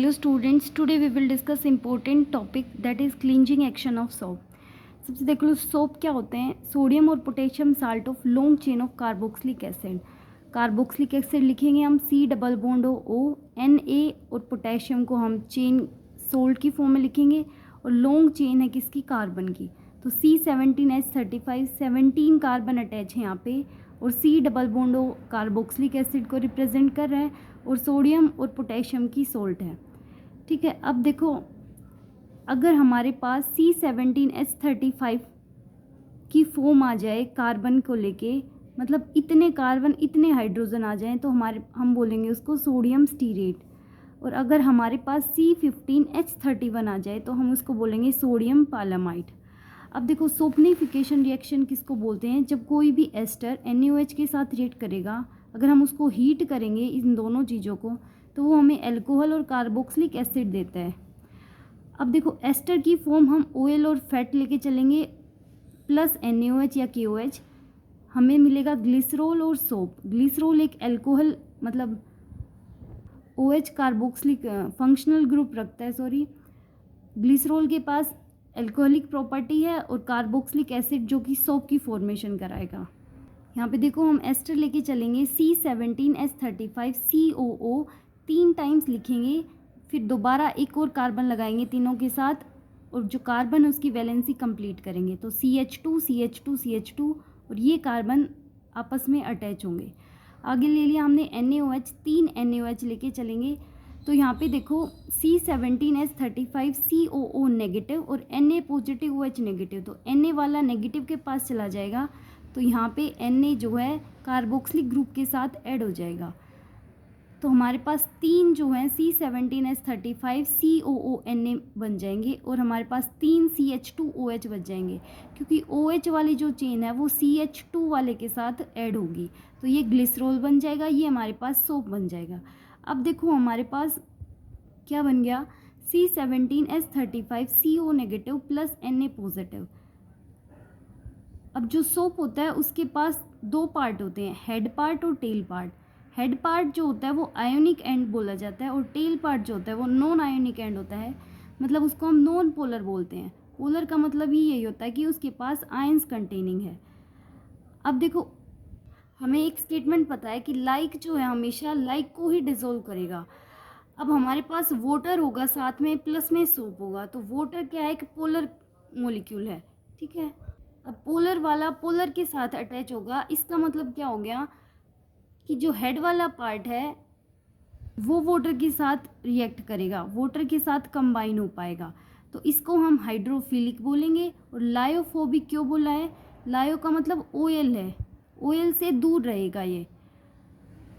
Hello students, today we will discuss important topic that is cleansing action of soap. सबसे देख लो soap क्या होते हैं। सोडियम और potassium salt of long chain of carboxylic acid. Carboxylic acid लिखेंगे हम C double bond O Na और potassium को हम चेन सोल्ट की फॉर्म में लिखेंगे और लॉन्ग चेन है किसकी, कार्बन की। तो C17H35 17 कार्बन अटैच है यहाँ पे और C double bond O carboxylic acid को रिप्रेजेंट कर रहा है और सोडियम और पोटेशियम की सोल्ट है। ठीक है, अब देखो अगर हमारे पास C17H35 की फॉर्म आ जाए कार्बन को लेके, मतलब इतने कार्बन इतने हाइड्रोजन आ जाएं तो हम बोलेंगे उसको सोडियम स्टीरेट। और अगर हमारे पास C15H31 आ जाए तो हम उसको बोलेंगे सोडियम पालामाइड। अब देखो सोपनीफिकेशन रिएक्शन किसको बोलते हैं, जब कोई भी एस्टर NaOH के साथ रिएक्ट करेगा, अगर हम उसको हीट करेंगे इन दोनों चीज़ों को तो वो हमें अल्कोहल और कार्बोक्सिलिक एसिड देता है। अब देखो एस्टर की फॉर्म हम ऑयल और फैट लेके चलेंगे प्लस NaOH या KOH, हमें मिलेगा ग्लिसरॉल और सोप। ग्लिसरॉल एक अल्कोहल मतलब OH कार्बोक्सिलिक फंक्शनल ग्रुप रखता है, ग्लिसरॉल के पास अल्कोहलिक प्रॉपर्टी है और कार्बोक्सिलिक एसिड जो कि सोप की फॉर्मेशन कराएगा। यहाँ पे देखो हम एस्टर लेके चलेंगे C17H35 COO 3 टाइम्स लिखेंगे, फिर दोबारा एक और कार्बन लगाएंगे तीनों के साथ और जो कार्बन है उसकी वैलेंसी कंप्लीट करेंगे तो CH2 CH2 CH2 और ये कार्बन आपस में अटैच होंगे। आगे ले लिया हमने NaOH, 3 NaOH लेके चलेंगे तो यहाँ पे देखो C17H35 COO नेगेटिव और Na पॉजिटिव OH नेगेटिव, तो Na वाला नेगेटिव के पास चला जाएगा तो यहाँ पे Na जो है कार्बोक्सिलिक ग्रुप के साथ ऐड हो जाएगा। तो हमारे पास 3 जो हैं C17H35 COO Na बन जाएंगे और हमारे पास 3 CH2OH बच जाएंगे, क्योंकि OH वाली जो चेन है वो CH2 वाले के साथ ऐड होगी तो ये ग्लिसरॉल बन जाएगा, ये हमारे पास सोप बन जाएगा। अब देखो हमारे पास क्या बन गया, C17H35 CO negative plus Na positive. अब जो सोप होता है उसके पास 2 पार्ट होते हैं, हेड पार्ट और टेल पार्ट। हेड पार्ट जो होता है वो आयोनिक एंड बोला जाता है और टेल पार्ट जो होता है वो नॉन आयोनिक एंड होता है, मतलब उसको हम नॉन पोलर बोलते हैं। पोलर का मतलब ही यही होता है कि उसके पास आयंस कंटेनिंग है। अब देखो हमें एक स्टेटमेंट पता है कि लाइक जो है हमेशा लाइक को ही डिसॉल्व करेगा। अब हमारे पास वाटर होगा साथ में प्लस में सोप होगा, तो वाटर क्या है, एक पोलर मॉलिक्यूल है। ठीक है, अब पोलर वाला पोलर के साथ अटैच होगा, इसका मतलब क्या हो गया कि जो हेड वाला पार्ट है वो वाटर के साथ रिएक्ट करेगा, वाटर के साथ कंबाइन हो पाएगा, तो इसको हम हाइड्रोफिलिक बोलेंगे। और लायोफोबिक क्यों बोला है, लायो का मतलब ऑयल है, ऑयल से दूर रहेगा ये।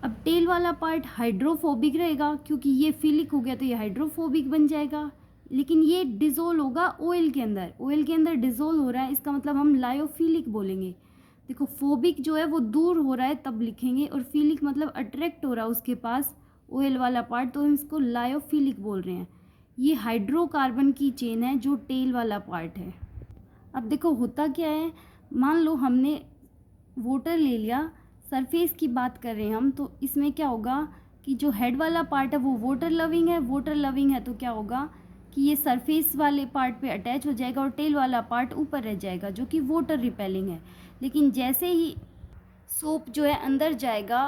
अब टेल वाला पार्ट हाइड्रोफोबिक रहेगा, क्योंकि ये फिलिक हो गया तो ये हाइड्रोफोबिक बन जाएगा, लेकिन ये डिजोल्व होगा ऑयल के अंदर, ऑयल के अंदर डिजोल्व हो रहा है, इसका मतलब हम लायोफिलिक बोलेंगे। देखो फोबिक जो है वो दूर हो रहा है तब लिखेंगे और फिलिक मतलब अट्रैक्ट हो रहा है उसके पास ऑयल वाला पार्ट, तो हम इसको लायोफिलिक बोल रहे हैं। ये हाइड्रोकार्बन की चेन है जो टेल वाला पार्ट है। अब देखो होता क्या है, मान लो हमने वाटर ले लिया, सरफेस की बात कर रहे हैं हम, तो इसमें क्या होगा कि जो हेड वाला पार्ट है वो वाटर लविंग है, वाटर लविंग है तो क्या होगा कि ये सरफेस वाले पार्ट पे अटैच हो जाएगा और टेल वाला पार्ट ऊपर रह जाएगा जो कि वाटर रिपेलिंग है। लेकिन जैसे ही सोप जो है अंदर जाएगा,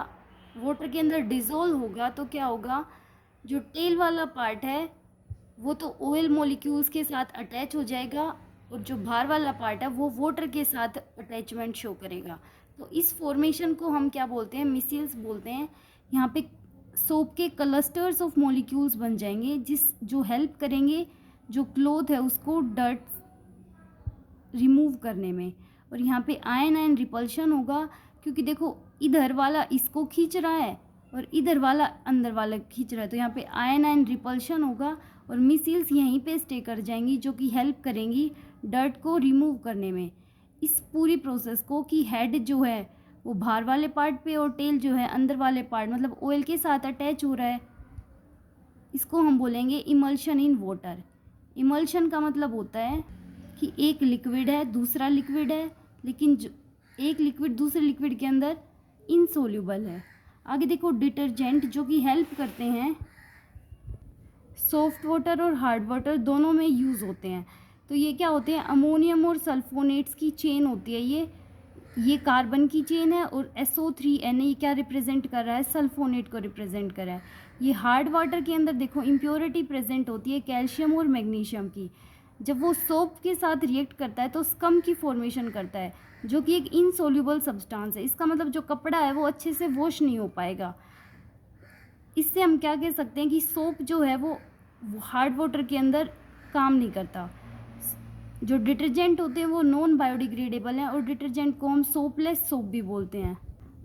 वाटर के अंदर डिज़ोल्व होगा, तो क्या होगा, जो टेल वाला पार्ट है वो तो ऑयल मॉलिक्यूल्स के साथ अटैच हो जाएगा और जो बाहर वाला पार्ट है वो वाटर के साथ अटैचमेंट शो करेगा। तो इस फॉर्मेशन को हम क्या बोलते हैं, मिसिल्स बोलते हैं। यहाँ पे सोप के क्लस्टर्स ऑफ मॉलिक्यूल्स बन जाएंगे जो हेल्प करेंगे जो क्लॉथ है उसको डर्ट रिमूव करने में। और यहाँ पे आयन आयन रिपल्शन होगा, क्योंकि देखो इधर वाला इसको खींच रहा है और इधर वाला अंदर वाला खींच रहा है, तो यहाँ पे आयन आयन रिपल्शन होगा और मिसिल्स यहीं पे स्टे कर जाएंगी जो कि हेल्प करेंगी डर्ट को रिमूव करने में। इस पूरी प्रोसेस को कि हेड जो है वो बाहर वाले पार्ट पे और टेल जो है अंदर वाले पार्ट मतलब ऑयल के साथ अटैच हो रहा है, इसको हम बोलेंगे इमल्शन इन वाटर। इमल्शन का मतलब होता है कि एक लिक्विड है दूसरा लिक्विड है, लेकिन जो एक लिक्विड दूसरे लिक्विड के अंदर इनसोल्यूबल है। आगे देखो डिटर्जेंट जो कि हेल्प करते हैं सॉफ्ट वाटर और हार्ड वाटर दोनों में यूज़ होते हैं। तो ये क्या होते हैं, अमोनियम और सल्फोनेट्स की चेन होती है। ये कार्बन की चेन है और SO3Na ये क्या रिप्रेजेंट कर रहा है, सल्फोनेट को रिप्रेजेंट कर रहा है। ये हार्ड वाटर के अंदर देखो इम्प्योरिटी प्रेजेंट होती है कैल्शियम और मैग्नीशियम की। जब वो सोप के साथ रिएक्ट करता है तो स्कम की फॉर्मेशन करता है, जो कि एक इनसोल्यूबल सब्सटेंस है। इसका मतलब जो कपड़ा है वो अच्छे से वॉश नहीं हो पाएगा। इससे हम क्या कह सकते हैं कि सोप जो है वो हार्ड वाटर के अंदर काम नहीं करता। जो डिटर्जेंट होते हैं वो नॉन बायोडिग्रेडेबल हैं और डिटर्जेंट को हम सोपलेस सोप भी बोलते हैं।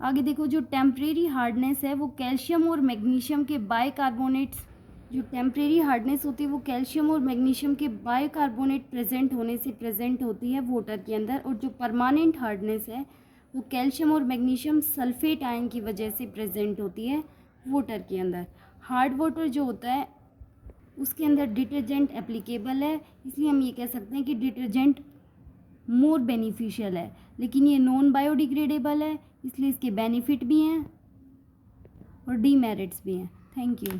आगे देखो, जो टेम्परेरी हार्डनेस है वो कैल्शियम और मैग्नीशियम के बाइकार्बोनेट्स, जो टेम्परेरी हार्डनेस होती है वो कैल्शियम और मैग्नीशियम के बाइकार्बोनेट प्रेजेंट होने से प्रेजेंट होती है वाटर के अंदर। और जो परमानेंट हार्डनेस है वो कैल्शियम और मैग्नीशियम सल्फेट आयन की वजह से प्रेजेंट होती है वाटर के अंदर। हार्ड वाटर जो होता है उसके अंदर डिटर्जेंट एप्लीकेबल है, इसलिए हम ये कह सकते हैं कि डिटर्जेंट मोर बेनिफिशियल है। लेकिन ये नॉन बायोडिग्रेडेबल है, इसलिए इसके बेनिफिट भी हैं और डीमेरिट्स भी हैं। Thank you.